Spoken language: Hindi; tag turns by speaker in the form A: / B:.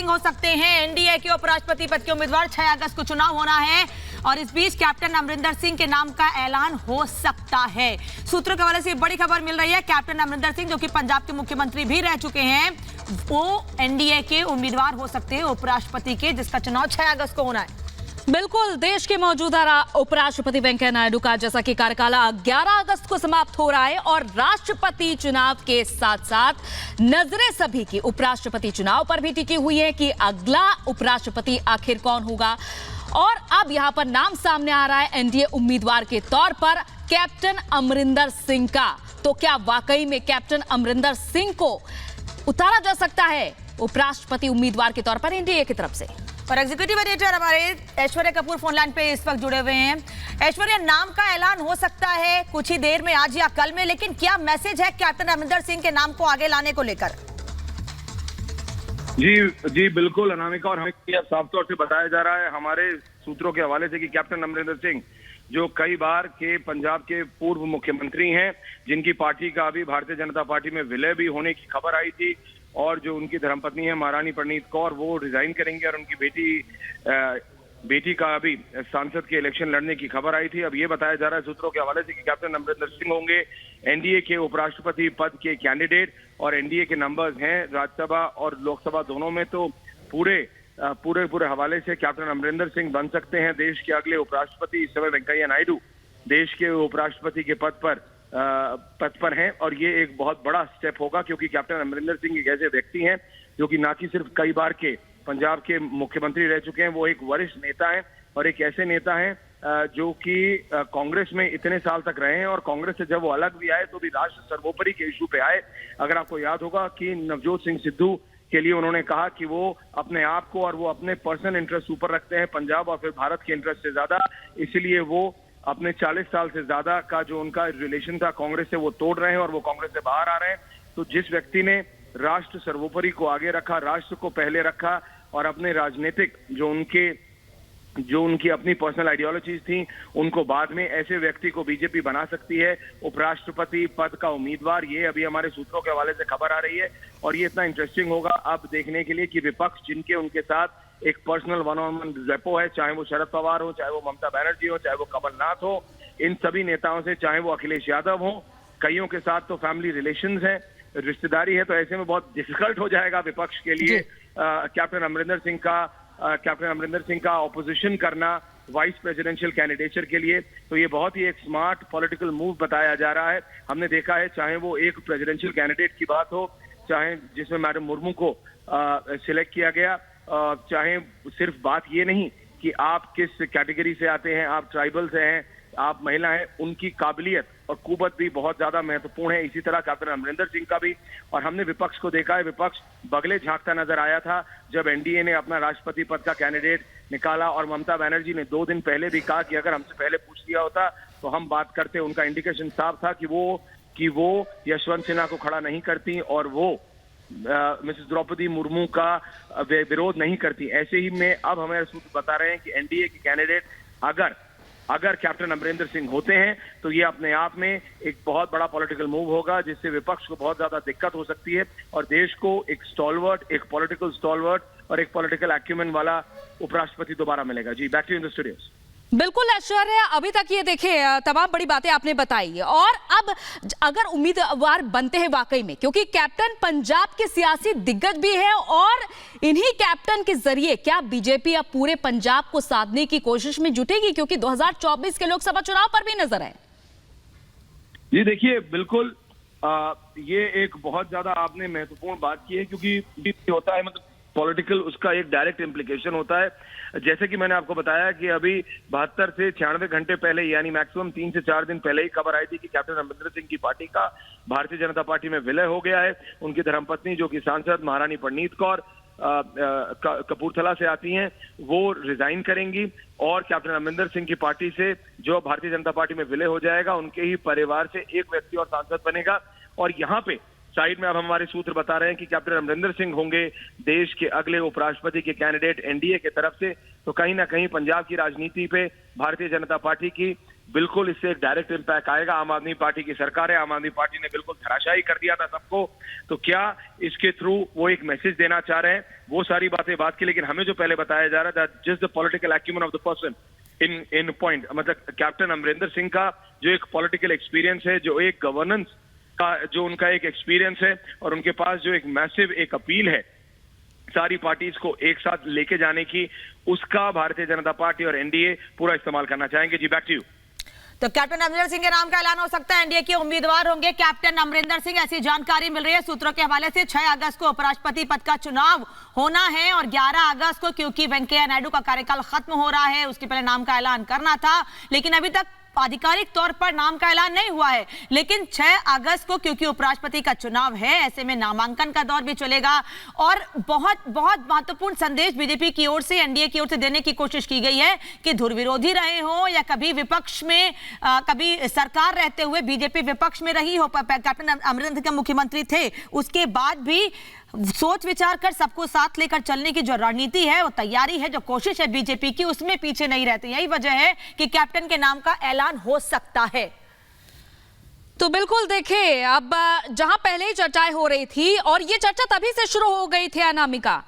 A: सिंह हो सकते हैं एनडीए के उपराष्ट्रपति पद के उम्मीदवार। 6 अगस्त को चुनाव होना है और इस बीच कैप्टन अमरिंदर सिंह के नाम का ऐलान हो सकता है। सूत्रों के हवाले से बड़ी खबर मिल रही है, कैप्टन अमरिंदर सिंह जो कि पंजाब के मुख्यमंत्री भी रह चुके हैं, वो एनडीए के उम्मीदवार हो सकते हैं उपराष्ट्रपति के, जिसका चुनाव 6 अगस्त को होना है।
B: बिल्कुल, देश के मौजूदा उपराष्ट्रपति वेंकैया नायडू का जैसा कि कार्यकाल 11 अगस्त को समाप्त हो रहा है और राष्ट्रपति चुनाव के साथ साथ नजरें सभी की उपराष्ट्रपति चुनाव पर भी टिकी हुई है कि अगला उपराष्ट्रपति आखिर कौन होगा। और अब यहां पर नाम सामने आ रहा है एनडीए उम्मीदवार के तौर पर कैप्टन अमरिंदर सिंह का। तो क्या वाकई में कैप्टन अमरिंदर सिंह को उतारा जा सकता है उपराष्ट्रपति उम्मीदवार के तौर पर एनडीए की तरफ से?
A: और एग्जीक्यूटिव एडिटर हमारे ऐश्वर्या कपूर फोन लाइन पे इस वक्त जुड़े हुए हैं। ऐश्वर्या, नाम का ऐलान हो सकता है कुछ ही देर में, आज या कल में, लेकिन क्या मैसेज है कैप्टन अमरिंदर सिंह के नाम को आगे लाने को लेकर?
C: जी बिल्कुल अनामिका, और हमें साफ तौर से बताया जा रहा है हमारे सूत्रों के हवाले से कि कैप्टन अमरिंदर सिंह जो कई बार के पंजाब के पूर्व मुख्यमंत्री हैं, जिनकी पार्टी का अभी भारतीय जनता पार्टी में विलय भी होने की खबर आई थी, और जो उनकी धर्मपत्नी है महारानी परनीत कौर, वो रिजाइन करेंगे और उनकी बेटी का अभी सांसद के इलेक्शन लड़ने की खबर आई थी। अब ये बताया जा रहा है सूत्रों के हवाले से कि कैप्टन अमरिंदर सिंह होंगे एनडीए के उपराष्ट्रपति पद के कैंडिडेट, और एनडीए के नंबर्स हैं राज्यसभा और लोकसभा दोनों में, तो पूरे हवाले से कैप्टन अमरिंदर सिंह बन सकते हैं देश के अगले उपराष्ट्रपति। इस समय वेंकैया नायडू देश के उपराष्ट्रपति के पद पर हैं, और ये एक बहुत बड़ा स्टेप होगा, क्योंकि कैप्टन अमरिंदर सिंह एक ऐसे व्यक्ति हैं जो कि ना कि सिर्फ कई बार के पंजाब के मुख्यमंत्री रह चुके हैं, वो एक वरिष्ठ नेता हैं और एक ऐसे नेता हैं जो कि कांग्रेस में इतने साल तक रहे हैं, और कांग्रेस से जब वो अलग भी आए तो भी राष्ट्र सर्वोपरि के इशू पे आए। अगर आपको याद होगा कि नवजोत सिंह सिद्धू के लिए उन्होंने कहा कि वो अपने आप को और वो अपने पर्सनल इंटरेस्ट ऊपर रखते हैं पंजाब और फिर भारत के इंटरेस्ट से ज्यादा, इसलिए वो अपने 40 साल से ज्यादा का जो उनका रिलेशन था कांग्रेस से, वो तोड़ रहे हैं और वो कांग्रेस से बाहर आ रहे हैं। तो जिस व्यक्ति ने राष्ट्र सर्वोपरि को आगे रखा, राष्ट्र को पहले रखा, और अपने राजनीतिक जो उनकी अपनी पर्सनल आइडियोलॉजीज थी उनको बाद में, ऐसे व्यक्ति को बीजेपी बना सकती है उपराष्ट्रपति पद का उम्मीदवार। ये अभी हमारे सूत्रों के हवाले से खबर आ रही है, और ये इतना इंटरेस्टिंग होगा अब देखने के लिए कि विपक्ष जिनके उनके साथ एक personal one on one repo है, चाहे वो शरद पवार हो, चाहे वो ममता बनर्जी हो, चाहे वो कमलनाथ हो, इन सभी नेताओं से, चाहे वो अखिलेश यादव हो, कईयों के साथ तो फैमिली रिलेशंस है, रिश्तेदारी है, तो ऐसे में बहुत डिफिकल्ट हो जाएगा विपक्ष के लिए कैप्टन अमरिंदर सिंह का ऑपोजिशन करना वाइस प्रेसिडेंशियल कैंडिडेचर के लिए। तो ये बहुत ही एक स्मार्ट पॉलिटिकल मूव बताया जा रहा है। हमने देखा है, चाहे वो एक प्रेसिडेंशियल कैंडिडेट की बात हो, चाहे जिसमें मैडम मुर्मू को सिलेक्ट किया गया, चाहे सिर्फ बात ये नहीं कि आप किस कैटेगरी से आते हैं, आप ट्राइबल से हैं, आप महिला हैं, उनकी काबिलियत और कुवत भी बहुत ज्यादा महत्वपूर्ण है। इसी तरह कैप्टन अमरिंदर सिंह का भी। और हमने विपक्ष को देखा है, विपक्ष बगले झांकता नजर आया था जब एनडीए ने अपना राष्ट्रपति पद का कैंडिडेट निकाला, और ममता बनर्जी ने 2 दिन पहले भी कहा कि अगर हमसे पहले पूछ लिया होता तो हम बात करते। उनका इंडिकेशन साफ था कि वो यशवंत सिन्हा को खड़ा नहीं करती और वो मिसेस द्रौपदी मुर्मू का विरोध नहीं करती। ऐसे ही में अब हमें सूत्र बता रहे हैं कि एनडीए के कैंडिडेट अगर कैप्टन अमरिंदर सिंह होते हैं तो ये अपने आप में एक बहुत बड़ा पॉलिटिकल मूव होगा, जिससे विपक्ष को बहुत ज्यादा दिक्कत हो सकती है, और देश को एक स्टॉलवर्ट, एक पॉलिटिकल स्टॉलवर्ट और एक पॉलिटिकल एक्यूमेन वाला उपराष्ट्रपति दोबारा मिलेगा। जी, back to in the studios.
B: बिल्कुल ऐश्वर्या, अभी तक ये देखिए तमाम बड़ी बातें आपने बताई, और अब अगर उम्मीदवार बनते हैं वाकई में, क्योंकि कैप्टन पंजाब के सियासी दिग्गज भी है, और इन्हीं कैप्टन के जरिए क्या बीजेपी अब पूरे पंजाब को साधने की कोशिश में जुटेगी, क्योंकि 2024 के लोकसभा चुनाव पर भी नजर है?
C: जी देखिए, बिल्कुल ये एक बहुत ज्यादा आपने महत्वपूर्ण बात की है, क्योंकि होता है मतलब पॉलिटिकल, उसका एक डायरेक्ट इम्प्लीकेशन होता है। जैसे कि मैंने आपको बताया कि अभी 72 से 96 घंटे पहले, यानी मैक्सिमम 3 से 4 दिन पहले ही खबर आई थी कि कैप्टन अमरिंदर सिंह की पार्टी का भारतीय जनता पार्टी में विलय हो गया है। उनकी धर्मपत्नी जो कि सांसद महारानी परनीत कौर कपूरथला से आती हैं, वो रिजाइन करेंगी, और कैप्टन अमरिंदर सिंह की पार्टी से जो भारतीय जनता पार्टी में विलय हो जाएगा, उनके ही परिवार से एक व्यक्ति और सांसद बनेगा। और यहाँ पे साइड में अब हमारे सूत्र बता रहे हैं कि कैप्टन अमरिंदर सिंह होंगे देश के अगले उपराष्ट्रपति के कैंडिडेट एनडीए की तरफ से। तो कहीं ना कहीं पंजाब की राजनीति पे भारतीय जनता पार्टी की बिल्कुल इससे डायरेक्ट इम्पैक्ट आएगा। आम आदमी पार्टी की सरकार है, आम आदमी पार्टी ने बिल्कुल धराशायी कर दिया था सबको, तो क्या इसके थ्रू वो एक मैसेज देना चाह रहे हैं, वो सारी बातें बात की। लेकिन हमें जो पहले बताया जा रहा था, just the political acumen of the person in point, मतलब कैप्टन अमरिंदर सिंह का जो एक पॉलिटिकल एक्सपीरियंस है, जो एक गवर्नेंस का जो उनका एक एक्सपीरियंस है, और उनके पास जो एक मैसिव एक अपील है सारी पार्टीज को एक साथ लेके जाने की, उसका भारतीय जनता पार्टी और एनडीए पूरा इस्तेमाल करना चाहेंगे। जी, बैक टू यू।
A: तो कैप्टन अमरिंदर सिंह के नाम का ऐलान हो सकता है, एनडीए के उम्मीदवार होंगे कैप्टन अमरिंदर सिंह, ऐसी जानकारी मिल रही है सूत्रों के हवाले से। 6 अगस्त को उपराष्ट्रपति पद का चुनाव होना है और 11 अगस्त को, क्योंकि वेंकैया नायडू का कार्यकाल खत्म हो रहा है, उसके पहले नाम का ऐलान करना था, लेकिन अभी तक आधिकारिक तौर पर नाम का ऐलान नहीं हुआ है। लेकिन 6 अगस्त को क्योंकि उपराष्ट्रपति का चुनाव है, ऐसे में नामांकन का दौर भी चलेगा और बहुत बहुत महत्वपूर्ण संदेश बीजेपी की ओर से, एनडीए की ओर से देने की कोशिश की गई है कि धुर विरोधी रहे हो या कभी विपक्ष में, कभी सरकार रहते हुए बीजेपी विपक्ष में रही हो, कैप्टन अमरिंदर सिंह मुख्यमंत्री थे, उसके बाद भी सोच विचार कर सबको साथ लेकर चलने की जो रणनीति है, वो तैयारी है, जो कोशिश है बीजेपी की, उसमें पीछे नहीं रहते। यही वजह है कि कैप्टन के नाम का ऐलान हो सकता है।
B: तो बिल्कुल देखिए, अब जहां पहले ही चर्चाएं हो रही थी और ये चर्चा तभी से शुरू हो गई थी अनामिका,